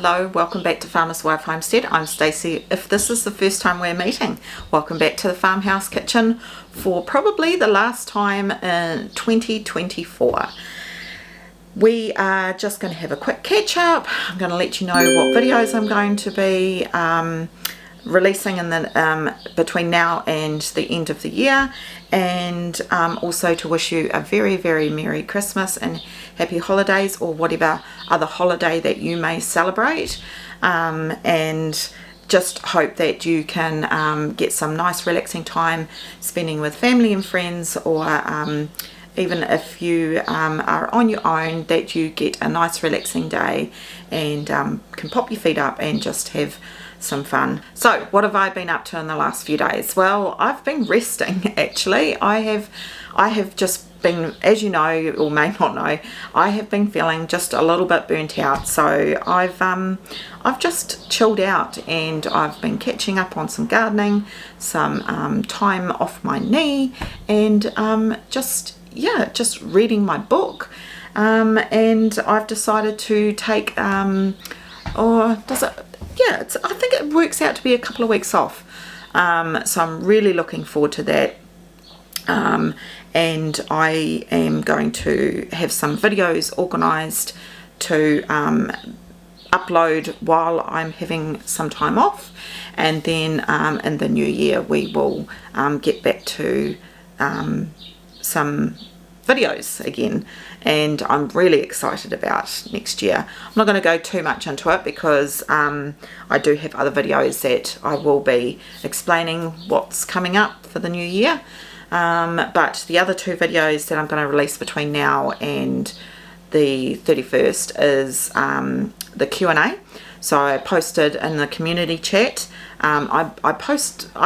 Hello, welcome back to Farmer's Wife Homestead. I'm Stacey. If this is the first time we're meeting, welcome back to the farmhouse kitchen for probably the last time in 2024. We are just going to have a quick catch up. I'm going to let you know what videos I'm going to be releasing in the between now and the end of the year, and also to wish you a very Merry Christmas and Happy Holidays, or whatever other holiday that you may celebrate, and just hope that you can get some nice relaxing time spending with family and friends, or even if you are on your own, that you get a nice relaxing day and can pop your feet up and just have some fun. So what have I been up to in the last few days? Well, I've been resting actually. I have just been, as you know or may not know, I have been feeling just a little bit burnt out, so I've just chilled out, and I've been catching up on some gardening, some time off my knee, and just reading my book, and I've decided to take I think it works out to be a couple of weeks off, so I'm really looking forward to that, and I am going to have some videos organised to upload while I'm having some time off, and then in the new year we will get back to some videos again, and I'm really excited about next year. I'm not going to go too much into it because I do have other videos that I will be explaining what's coming up for the new year, but the other two videos that I'm going to release between now and the 31st is the Q&A. So I posted in the community chat. I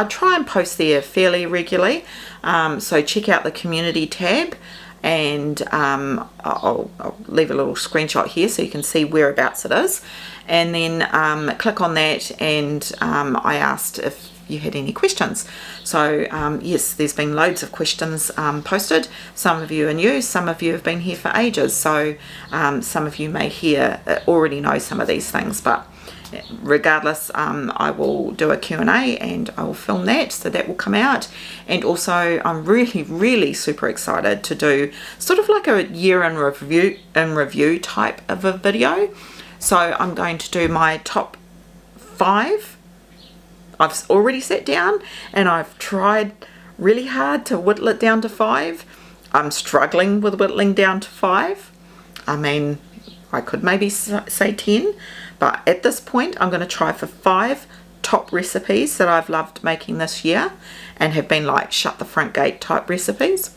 try and post there fairly regularly, so check out the community tab, and I'll leave a little screenshot here so you can see whereabouts it is, and then click on that, and I asked if you had any questions. So yes, there's been loads of questions posted. Some of you are new, some of you have been here for ages, so some of you may already know some of these things, but regardless, I will do a Q&A and I will film that, so that will come out. And also I'm really super excited to do sort of like a year in review type of a video. So I'm going to do my top 5. I've already sat down and I've tried really hard to whittle it down to 5. I'm struggling with whittling down to 5. I mean, I could maybe say 10, but at this point I'm going to try for 5 top recipes that I've loved making this year and have been like shut the front gate type recipes,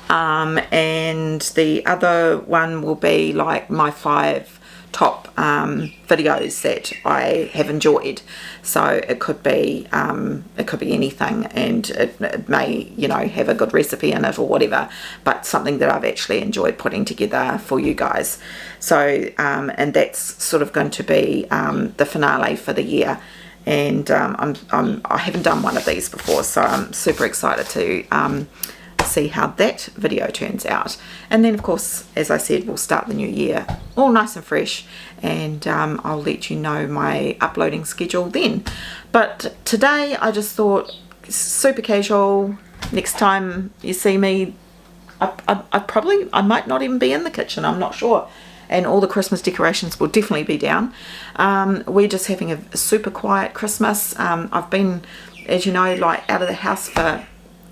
and the other one will be like my 5 top videos that I have enjoyed. So it could be anything, and it may, you know, have a good recipe in it or whatever, but something that I've actually enjoyed putting together for you guys. So and that's sort of going to be the finale for the year, and I haven't done one of these before, so I'm super excited to see how that video turns out. And then of course, as I said, we'll start the new year all nice and fresh, and I'll let you know my uploading schedule then. But today I just thought, super casual. Next time you see me, I might not even be in the kitchen, I'm not sure, and all the Christmas decorations will definitely be down. We're just having a super quiet Christmas. I've been, as you know, like out of the house for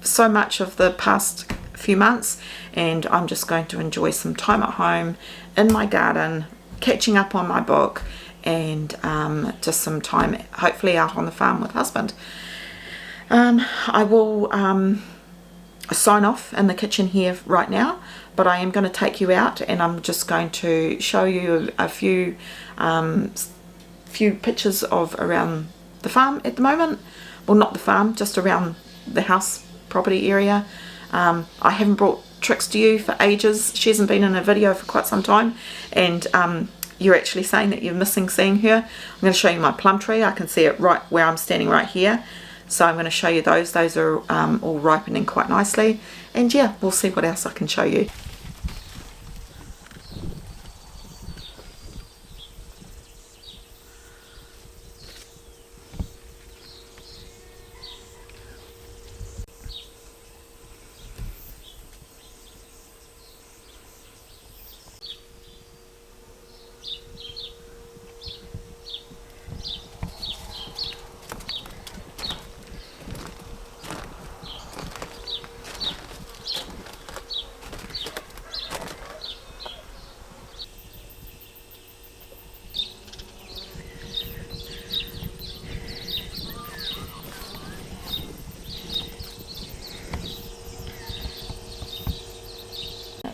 so much of the past few months, and I'm just going to enjoy some time at home in my garden, catching up on my book, and just some time hopefully out on the farm with husband. I will sign off in the kitchen here right now, but I am going to take you out, and I'm just going to show you a few pictures of around the farm at the moment. Well, not the farm, just around the house property area. I haven't brought Trix to you for ages. She hasn't been in a video for quite some time, and you're actually saying that you're missing seeing her. I'm going to show you my plum tree. I can see it right where I'm standing right here, so I'm going to show you those. Those are all ripening quite nicely, and yeah, we'll see what else I can show you.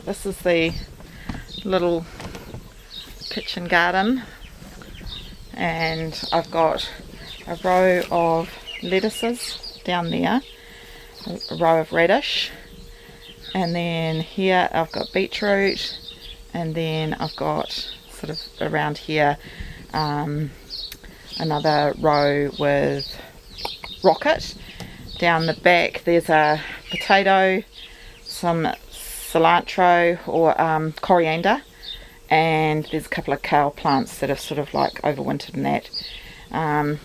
this is the little kitchen garden, and I've got a row of lettuces down there, a row of radish, and then here I've got beetroot, and then I've got sort of around here another row with rocket. Down the back there's a potato, some cilantro or coriander, and there's a couple of kale plants that have sort of like overwintered in that.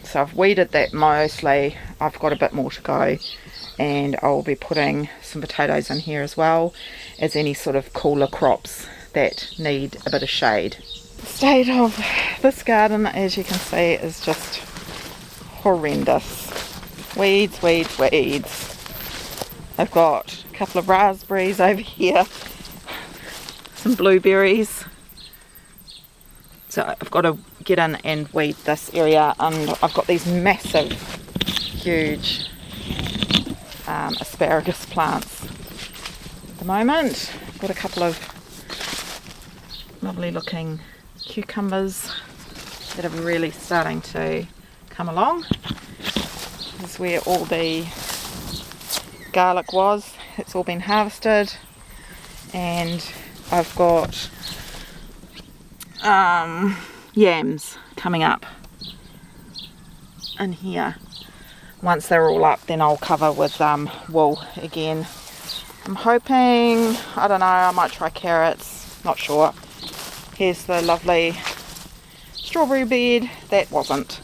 So I've weeded that mostly. I've got a bit more to go, and I'll be putting some potatoes in here as well as any sort of cooler crops that need a bit of shade. The state of this garden, as you can see, is just horrendous. Weeds, weeds, weeds. I've got a couple of raspberries over here, some blueberries. So I've got to get in and weed this area, and I've got these massive, huge asparagus plants at the moment. I've got a couple of lovely looking cucumbers that are really starting to come along. This is where all the garlic was. It's all been harvested, and I've got yams coming up in here. Once they're all up, then I'll cover with wool again. I'm hoping, I don't know, I might try carrots, not sure. Here's the lovely strawberry bed. That wasn't.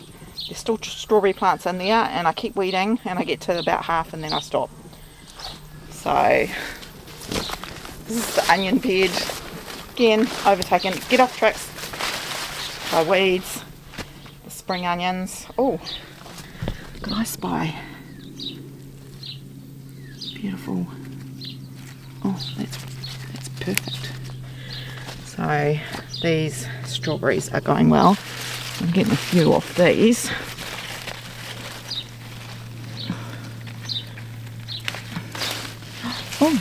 There's still strawberry plants in there, and I keep weeding, and I get to about half and then I stop. So this is the onion bed. Again, overtaken. Get off tricks by weeds. The spring onions. Oh, look, I spy. Beautiful. Oh, that's perfect. So these strawberries are going well. I'm getting a few off these. Oh,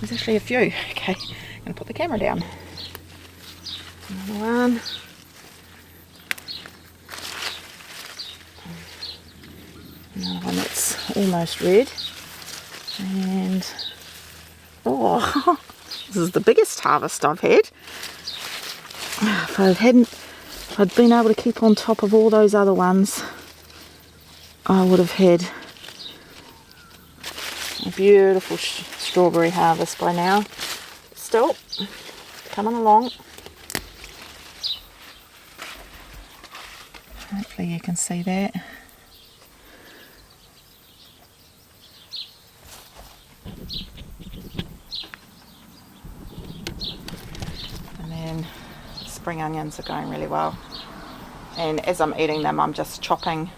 there's actually a few. Okay, I'm going to put the camera down. Another one. Another one that's almost red. And, oh, this is the biggest harvest I've had. If I'd been able to keep on top of all those other ones, I would have had a beautiful strawberry harvest by now. Still coming along. Hopefully you can see that. And then spring onions are going really well. And as I'm eating them, I'm just chopping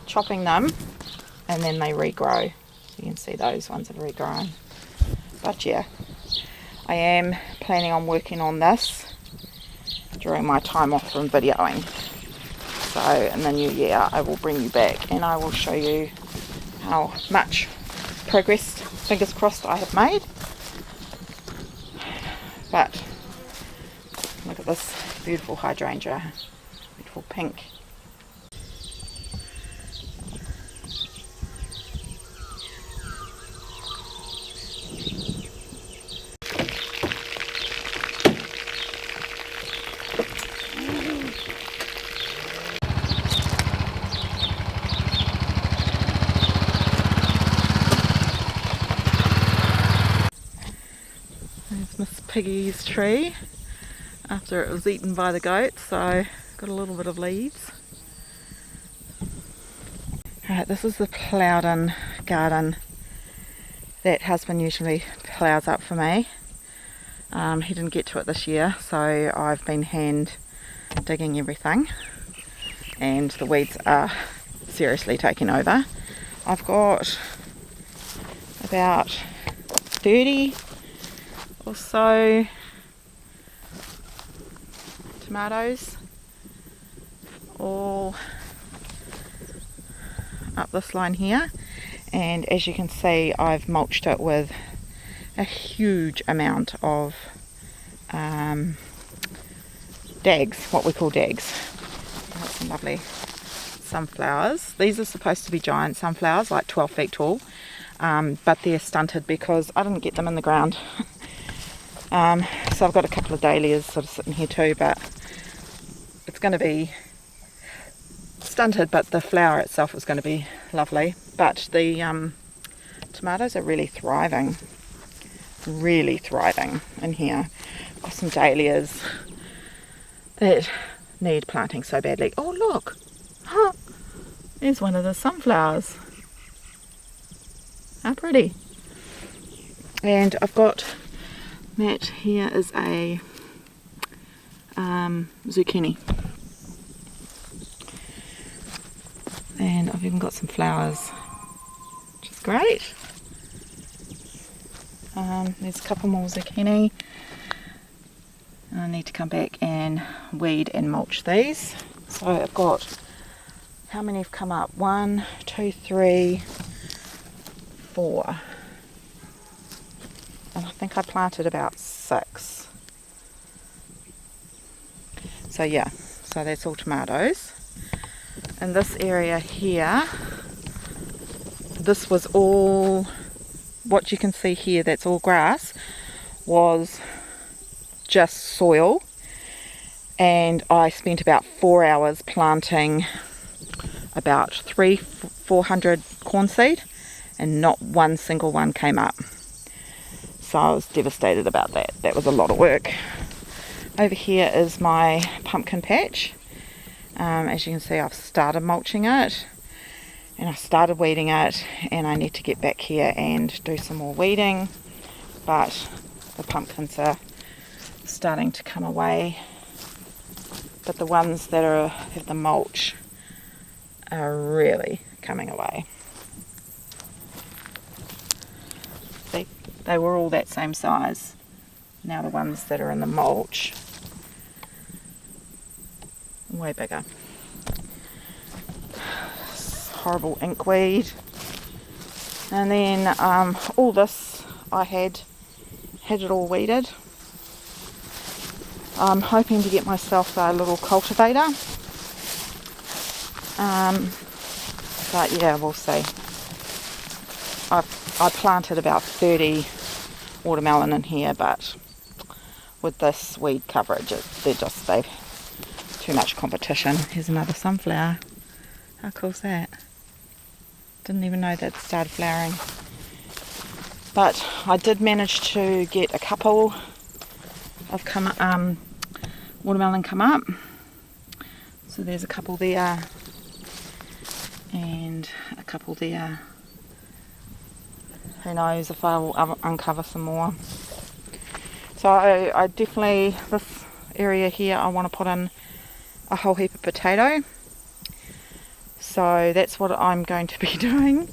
them, and then they regrow. You can see those ones have regrown. But yeah, I am planning on working on this during my time off from videoing. So in the new year I will bring you back and I will show you how much progress, fingers crossed, I have made. But look at this beautiful hydrangea, beautiful pink. Miss Piggy's tree after it was eaten by the goats, so got a little bit of leaves. Alright, this is the ploughed in garden that husband usually ploughs up for me. He didn't get to it this year, so I've been hand digging everything, and the weeds are seriously taking over. I've got about 30 or so tomatoes all up this line here, and as you can see I've mulched it with a huge amount of dags, what we call dags. Got some lovely sunflowers. These are supposed to be giant sunflowers, like 12 feet tall, but they're stunted because I didn't get them in the ground. So I've got a couple of dahlias sort of sitting here too, but it's going to be stunted, but the flower itself is going to be lovely. But the tomatoes are really thriving in here. Got some dahlias that need planting so badly. Oh look, there's one of the sunflowers. How pretty. And I've got that here is a zucchini, and I've even got some flowers, which is great. There's a couple more zucchini, and I need to come back and weed and mulch these. So I've got, how many have come up? 1, 2, 3, 4, and I think I planted about 6. So yeah, so that's all tomatoes. And this area here, this was all, what you can see here, that's all grass, was just soil. And I spent about 4 hours planting about 400 corn seed, and not one single one came up. So I was devastated about that. That was a lot of work. Over here is my pumpkin patch. As you can see, I've started mulching it, and I started weeding it, and I need to get back here and do some more weeding, but the pumpkins are starting to come away. But the ones that have the mulch are really coming away. See, they were all that same size. Now the ones that are in the mulch, way bigger. Horrible inkweed. And then all this, I had it all weeded. I'm hoping to get myself a little cultivator. But yeah, we'll see. I planted about 30 watermelon in here, but with this weed coverage, they've too much competition. Here's another sunflower. How cool's that? Didn't even know that started flowering. But I did manage to get a couple of watermelon come up. So there's a couple there and a couple there. Who knows if I will uncover some more. So I definitely, this area here, I want to put in a whole heap of potato. So that's what I'm going to be doing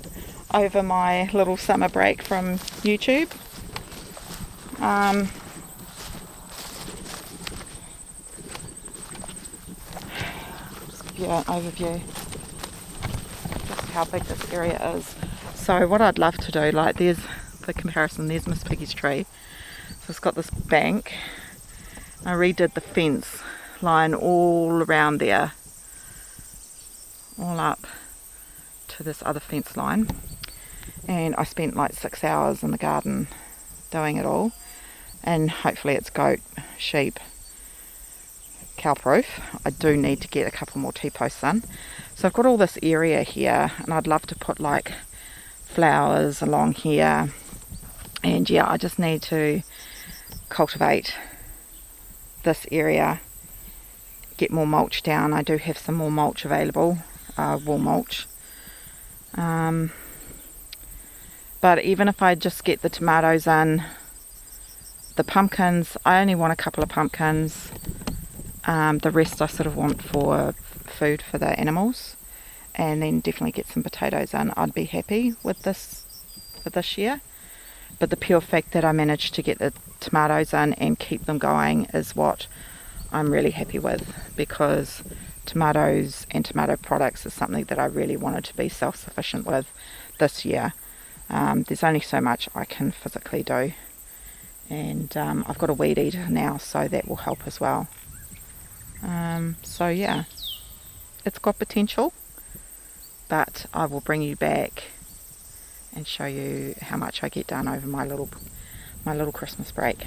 over my little summer break from YouTube. Just give you an overview just how big this area is. So what I'd love to do, like there's the comparison, there's Miss Piggy's tree. So it's got this bank. I redid the fence line all around there, all up to this other fence line, and I spent like 6 hours in the garden doing it all, and hopefully it's goat, sheep, cow proof. I do need to get a couple more T-posts in. So I've got all this area here, and I'd love to put like flowers along here, and yeah, I just need to cultivate this area, get more mulch down. I do have some more mulch available, wool mulch, but even if I just get the tomatoes in, the pumpkins, I only want a couple of pumpkins. The rest I sort of want for food for the animals, and then definitely get some potatoes in. I'd be happy with this for this year. But the pure fact that I managed to get the tomatoes in and keep them going is what I'm really happy with, because tomatoes and tomato products is something that I really wanted to be self-sufficient with this year. There's only so much I can physically do and I've got a weed eater now, so that will help as well. So yeah, it's got potential, but I will bring you back and show you how much I get done over my little Christmas break.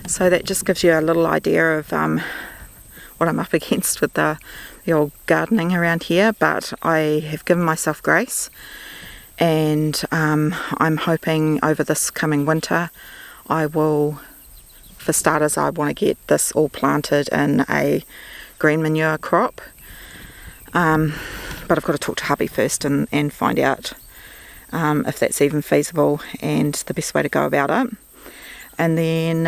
So that just gives you a little idea of what I'm up against with the old gardening around here, but I have given myself grace, and I'm hoping over this coming winter I will, for starters, I want to get this all planted in a green manure crop, but I've got to talk to hubby first and find out if that's even feasible and the best way to go about it. And then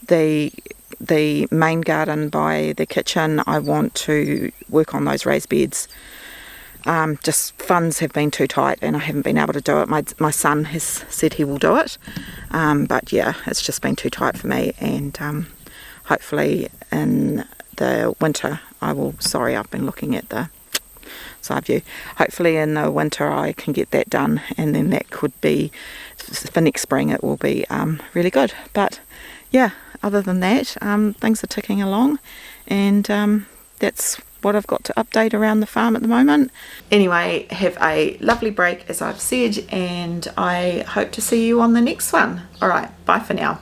the main garden by the kitchen, I want to work on those raised beds. Just funds have been too tight and I haven't been able to do it. My son has said he will do it, but yeah, it's just been too tight for me, and hopefully in the winter I've been looking at the side view. Hopefully in the winter I can get that done, and then that could be, for next spring it will be really good. But yeah, other than that, things are ticking along, and that's what I've got to update around the farm at the moment. Anyway, have a lovely break, as I've said, and I hope to see you on the next one. Alright, bye for now.